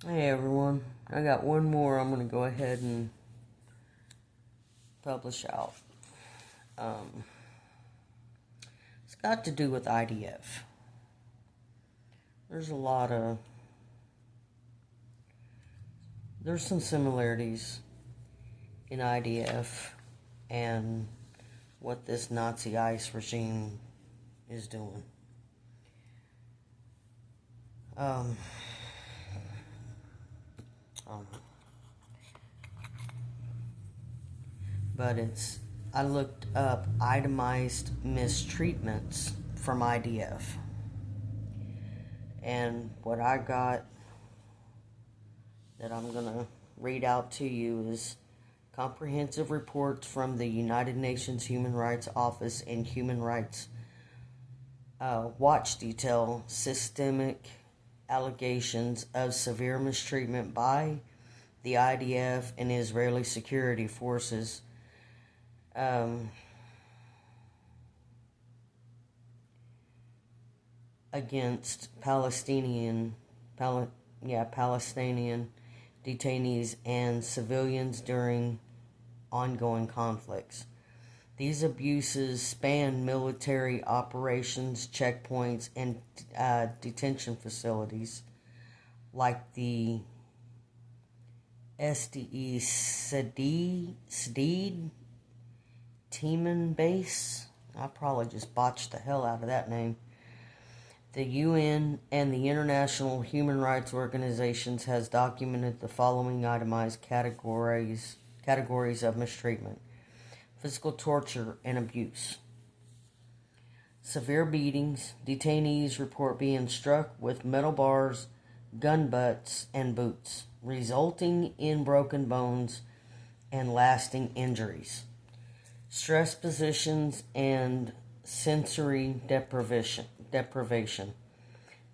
Hey everyone, I got one more I'm going to go ahead and publish out. It's got to do with IDF. There's some similarities in IDF and what this Nazi ICE regime is doing. But I looked up itemized mistreatments from IDF. And what I got that I'm going to read out to you is comprehensive reports from the United Nations Human Rights Office and Human Rights Watch detail systemic allegations of severe mistreatment by the IDF and Israeli security forces against Palestinian detainees and civilians during ongoing conflicts. These abuses span military operations, checkpoints, and detention facilities like the SDE Sdeed Teeman base. I probably just botched the hell out of that name. The UN and the international human rights organizations has documented the following itemized categories of mistreatment: physical torture and abuse, severe beatings. Detainees report being struck with metal bars, gun butts, and boots, resulting in broken bones and lasting injuries. Stress positions and sensory deprivation.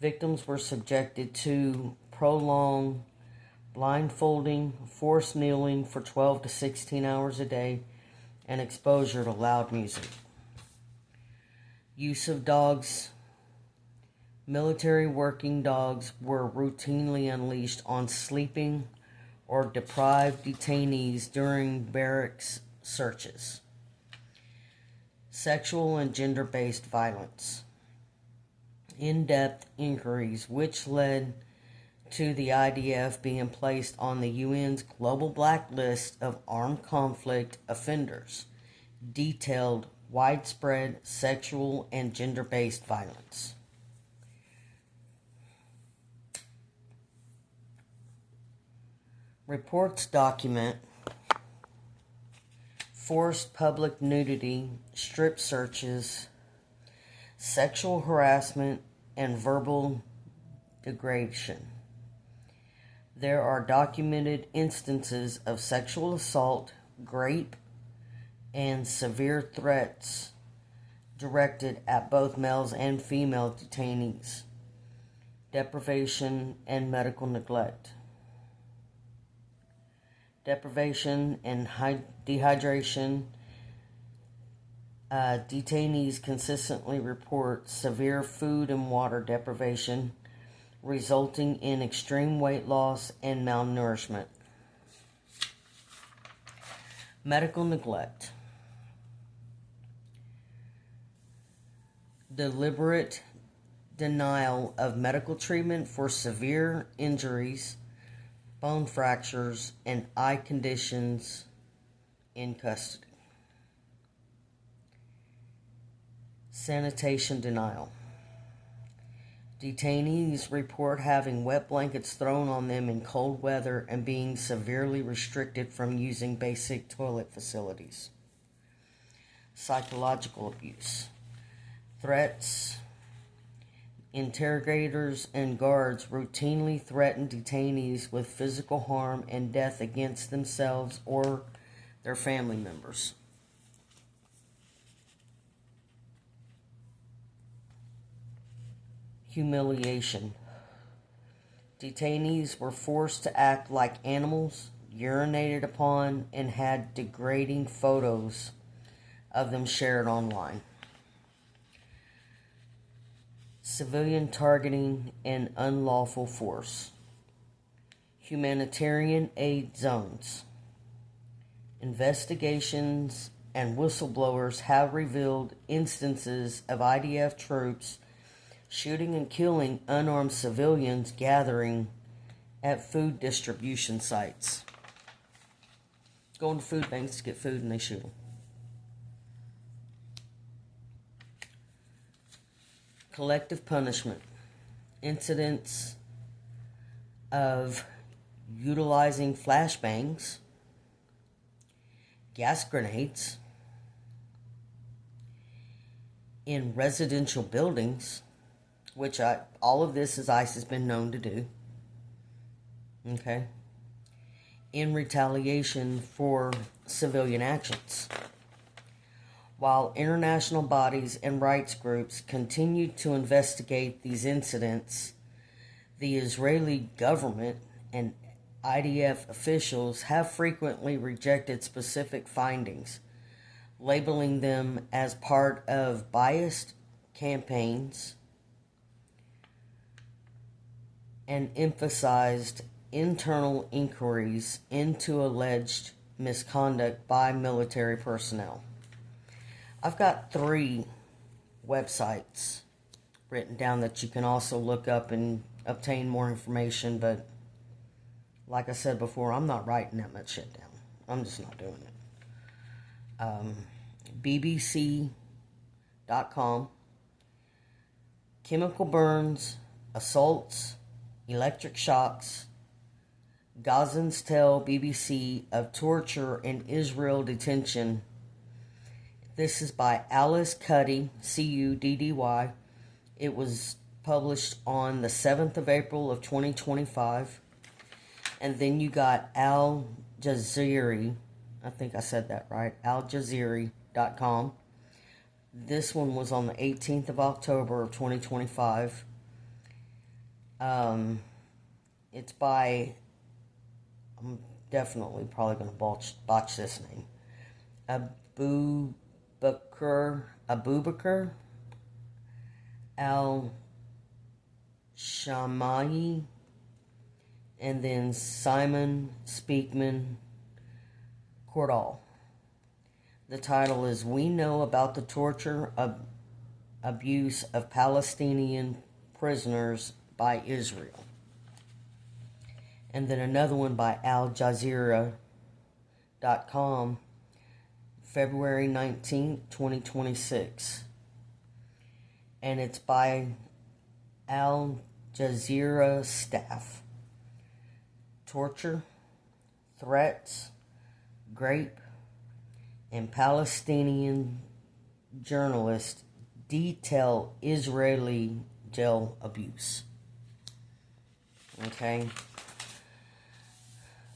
Victims were subjected to prolonged blindfolding, forced kneeling for 12 to 16 hours a day, and exposure to loud music. Use of dogs. Military working dogs were routinely unleashed on sleeping or deprived detainees during barracks searches. Sexual and gender-based violence. In-depth inquiries, which led to the IDF being placed on the UN's global blacklist of armed conflict offenders, detailed widespread sexual and gender-based violence. Reports document forced public nudity, strip searches, sexual harassment, and verbal degradation. There are documented instances of sexual assault, rape, and severe threats directed at both males and female detainees. Deprivation and medical neglect. Deprivation and dehydration. Detainees consistently report severe food and water deprivation, resulting in extreme weight loss and malnourishment. Medical neglect. Deliberate denial of medical treatment for severe injuries, bone fractures, and eye conditions in custody. Sanitation denial. Detainees report having wet blankets thrown on them in cold weather and being severely restricted from using basic toilet facilities. Psychological abuse. Threats. Interrogators and guards routinely threaten detainees with physical harm and death against themselves or their family members. Humiliation. Detainees were forced to act like animals, urinated upon, and had degrading photos of them shared online. Civilian targeting and unlawful force. humanitarian aid zones. Investigations and whistleblowers have revealed instances of IDF troops shooting and killing unarmed civilians gathering at food distribution sites. Going to food banks to get food and they shoot them. Collective punishment. Incidents of utilizing flashbangs, gas grenades in residential buildings, which all of this is ICE has been known to do. Okay. In retaliation for civilian actions. While international bodies and rights groups continue to investigate these incidents, the Israeli government and IDF officials have frequently rejected specific findings, labeling them as part of biased campaigns, and emphasized internal inquiries into alleged misconduct by military personnel. I've got 3 websites written down that you can also look up and obtain more information, but like I said before, I'm not writing that much shit down. I'm just not doing it. BBC.com, chemical burns, assaults, electric shocks. Gazans tell BBC of torture in Israel detention. This is by Alice Cuddy, Cuddy. It was published on the 7th of April of 2025. And then you got Al Jazeera. I think I said that right. AlJazeera.com. This one was on the 18th of October of 2025. It's by, I'm definitely probably going to botch this name, Abubakar Al-Shamayi, and then Simon Speakman Cordall. The title is We Know About the Torture Abuse of Palestinian Prisoners by Israel. And then another one by AlJazeera.com, February 19th, 2026. And it's by Al Jazeera staff. Torture, threats, rape, and Palestinian journalists detail Israeli jail abuse. Okay?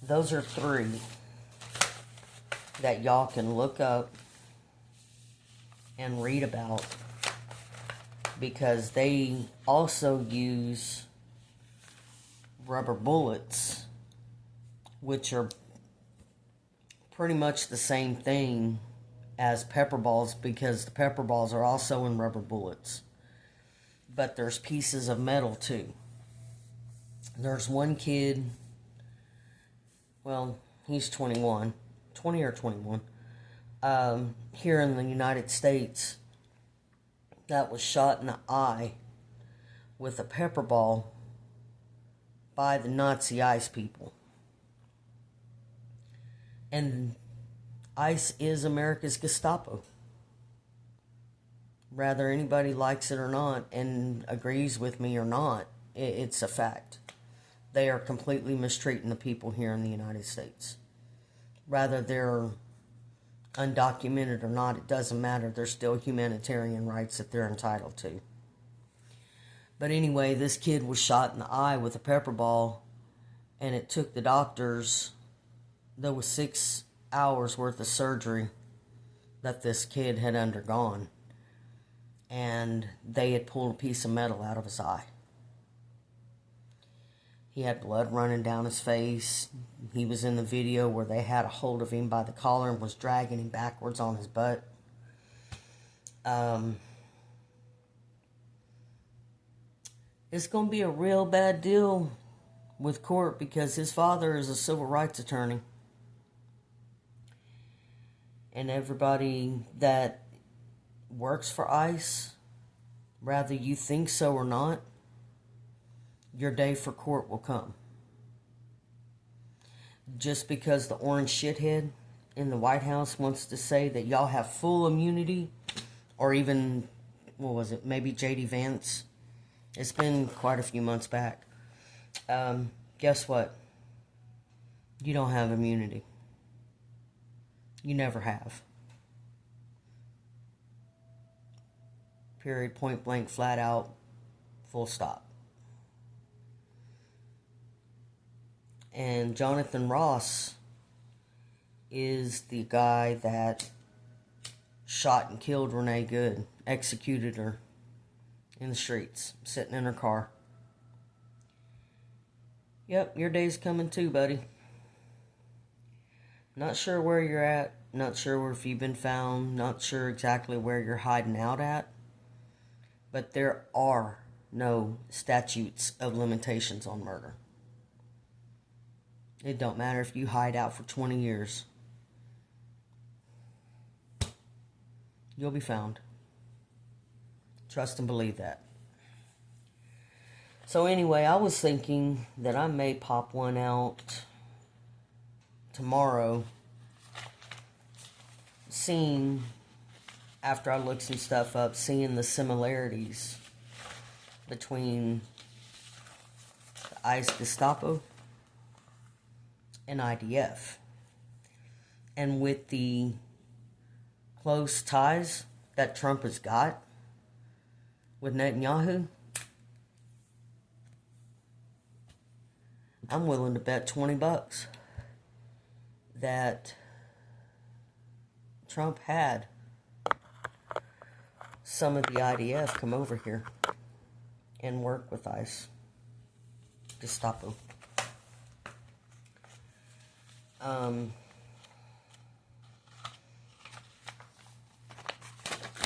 Those are 3 that y'all can look up and read about, because they also use rubber bullets, which are pretty much the same thing as pepper balls, because the pepper balls are also in rubber bullets. But there's pieces of metal too. There's one kid, well, he's 20 or 21, here in the United States, that was shot in the eye with a pepper ball by the Nazi ICE people. And ICE is America's Gestapo. Whether anybody likes it or not and agrees with me or not, it's a fact. They are completely mistreating the people here in the United States. Whether they're undocumented or not, it doesn't matter. There's still humanitarian rights that they're entitled to. But anyway, this kid was shot in the eye with a pepper ball, and it took the doctors, there was 6 hours worth of surgery that this kid had undergone, and they had pulled a piece of metal out of his eye. He had blood running down his face. He was in the video where they had a hold of him by the collar and was dragging him backwards on his butt. It's going to be a real bad deal with court because his father is a civil rights attorney. And everybody that works for ICE, whether you think so or not, your day for court will come. Just because the orange shithead in the White House wants to say that y'all have full immunity, or even, what was it, maybe J.D. Vance. It's been quite a few months back. Guess what? You don't have immunity. You never have. Period, point blank, flat out, full stop. And Jonathan Ross is the guy that shot and killed Renee Good, executed her in the streets, sitting in her car. Yep, your day's coming too, buddy. Not sure where you're at, not sure if you've been found, not sure exactly where you're hiding out at, but there are no statutes of limitations on murder. It don't matter if you hide out for 20 years. You'll be found. Trust and believe that. So anyway, I was thinking that I may pop one out tomorrow, seeing, after I look some stuff up, seeing the similarities between the ICE Gestapo and IDF. And with the close ties that Trump has got with Netanyahu, I'm willing to bet $20 that Trump had some of the IDF come over here and work with ICE Gestapo.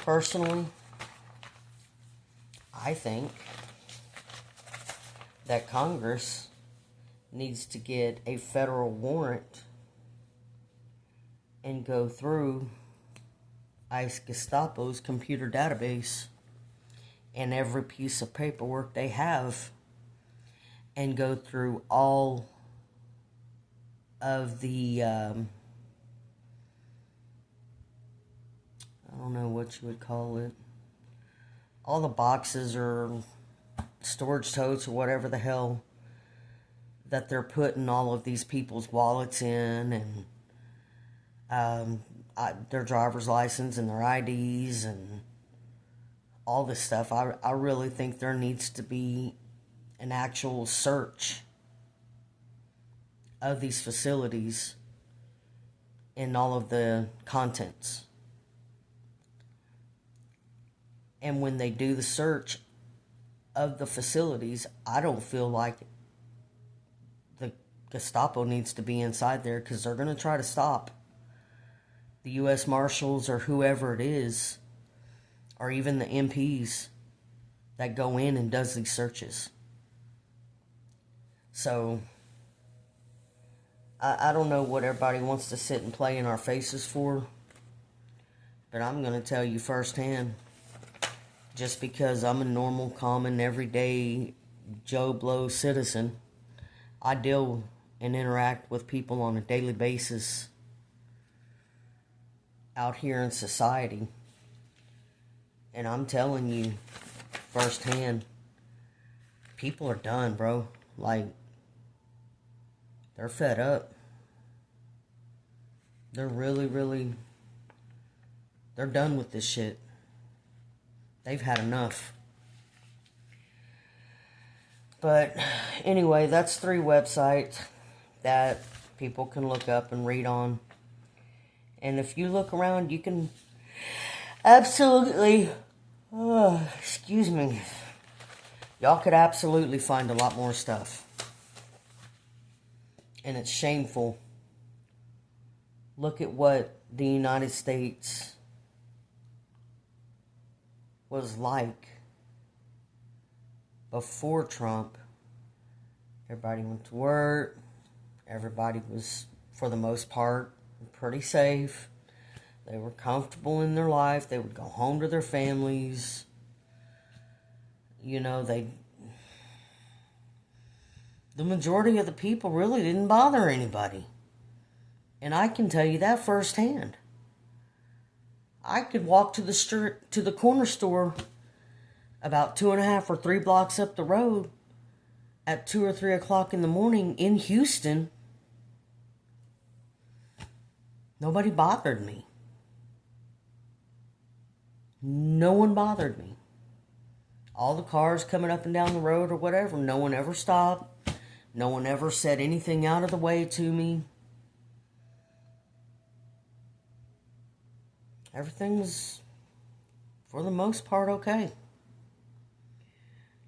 Personally, I think that Congress needs to get a federal warrant and go through ICE Gestapo's computer database and every piece of paperwork they have, and go through all of the, I don't know what you would call it, all the boxes or storage totes or whatever the hell that they're putting all of these people's wallets in, and their driver's license and their IDs and all this stuff. I really think there needs to be an actual search of these facilities and all of the contents. And when they do the search of the facilities, I don't feel like the Gestapo needs to be inside there, because they're going to try to stop the U.S. Marshals or whoever it is, or even the MPs that go in and does these searches. So I don't know what everybody wants to sit and play in our faces for, but I'm going to tell you firsthand, just because I'm a normal, common, everyday Joe Blow citizen, I deal and interact with people on a daily basis out here in society. And I'm telling you firsthand, people are done, bro. Like, they're fed up. They're really, they're done with this shit. They've had enough. But anyway, that's 3 websites that people can look up and read on. And if you look around, you can absolutely, excuse me, y'all could absolutely find a lot more stuff. And it's shameful. Look at what the United States was like before Trump, Everybody went to work. Everybody was, for the most part, pretty safe. They were comfortable in their life. They would go home to their families. You know, the majority of the people really didn't bother anybody. And I can tell you that firsthand. I could walk to the corner store about 2.5 or 3 blocks up the road at 2 or 3 o'clock in the morning in Houston. Nobody bothered me. No one bothered me. All the cars coming up and down the road or whatever, no one ever stopped. No one ever said anything out of the way to me. Everything was, for the most part, okay.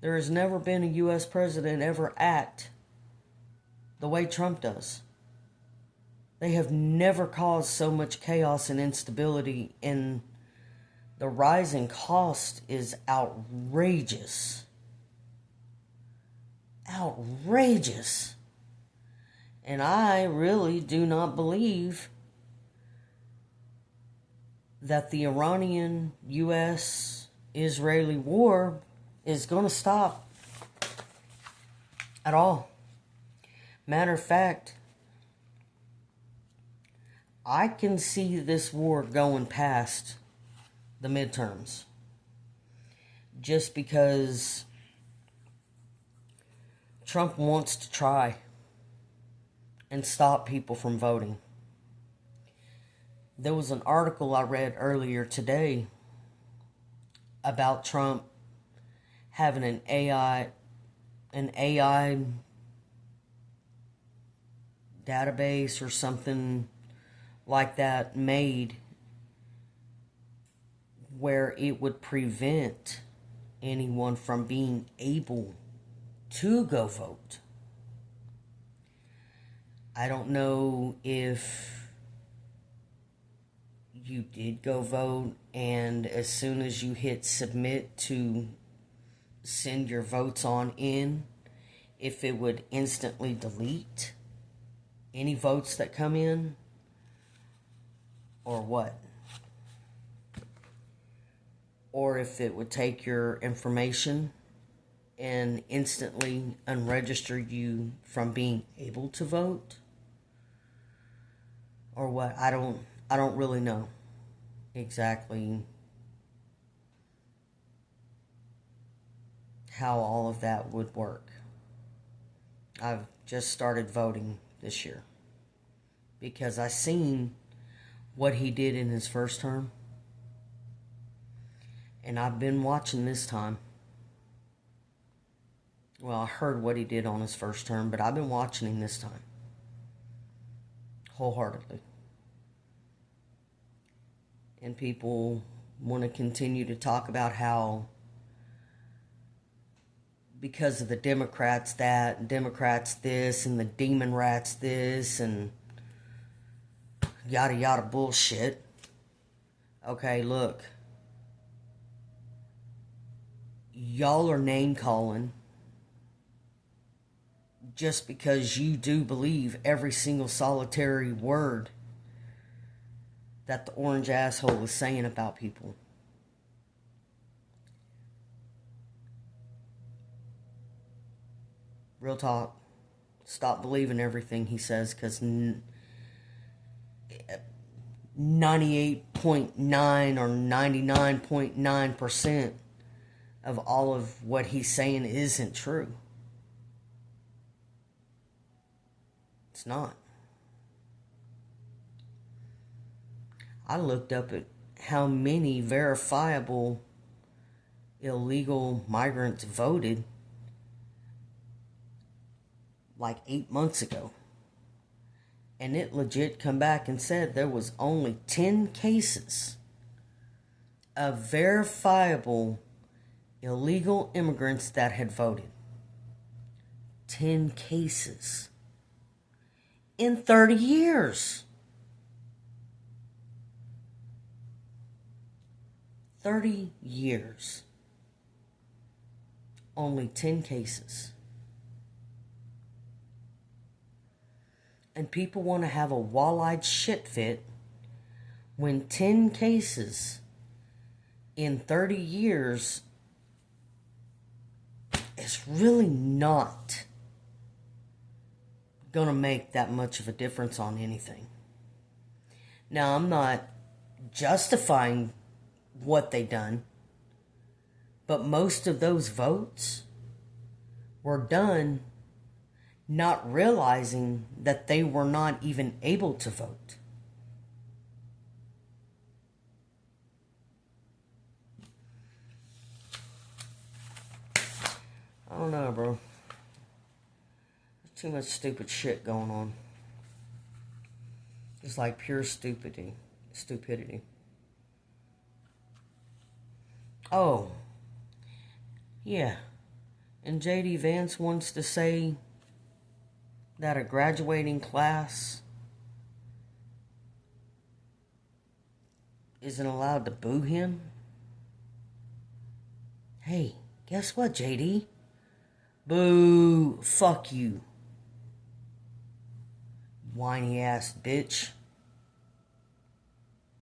There has never been a U.S. president ever act the way Trump does. They have never caused so much chaos and instability, and the rising cost is outrageous. Outrageous. And I really do not believe that the Iranian-U.S.-Israeli war is going to stop at all. Matter of fact, I can see this war going past the midterms. Just because Trump wants to try and stop people from voting. There was an article I read earlier today about Trump having an AI database or something like that made where it would prevent anyone from being able to go vote. I don't know if you did go vote, and as soon as you hit submit to send your votes on in, if it would instantly delete any votes that come in, or what. Or if it would take your information and instantly unregister you from being able to vote, or what. I don't really know exactly how all of that would work. I've just started voting this year because I seen what he did in his first term, and I've been watching this time. Well, I heard what he did on his first term, but I've been watching him this time wholeheartedly. And people want to continue to talk about how because of the Democrats that, and Democrats this, and the demon rats this, and yada yada bullshit. Okay, look. Y'all are name calling just because you do believe every single solitary word that the orange asshole is saying about people. Real talk. Stop believing everything he says, because 98.9 or 99.9% of all of what he's saying isn't true. It's not. I looked up at how many verifiable illegal migrants voted like 8 months ago. And it legit come back and said there was only 10 cases of verifiable illegal immigrants that had voted. 10 cases. In 30 years. 30 years. Only 10 cases. And people want to have a wall-eyed shit fit when 10 cases in 30 years is really not going to make that much of a difference on anything. Now, I'm not justifying what they done, but most of those votes were done not realizing that they were not even able to vote. I don't know, bro. There's too much stupid shit going on. It's like pure stupidity. Oh, yeah. And J.D. Vance wants to say that a graduating class isn't allowed to boo him. Hey, guess what, J.D.? Boo. Fuck you. Whiny ass bitch.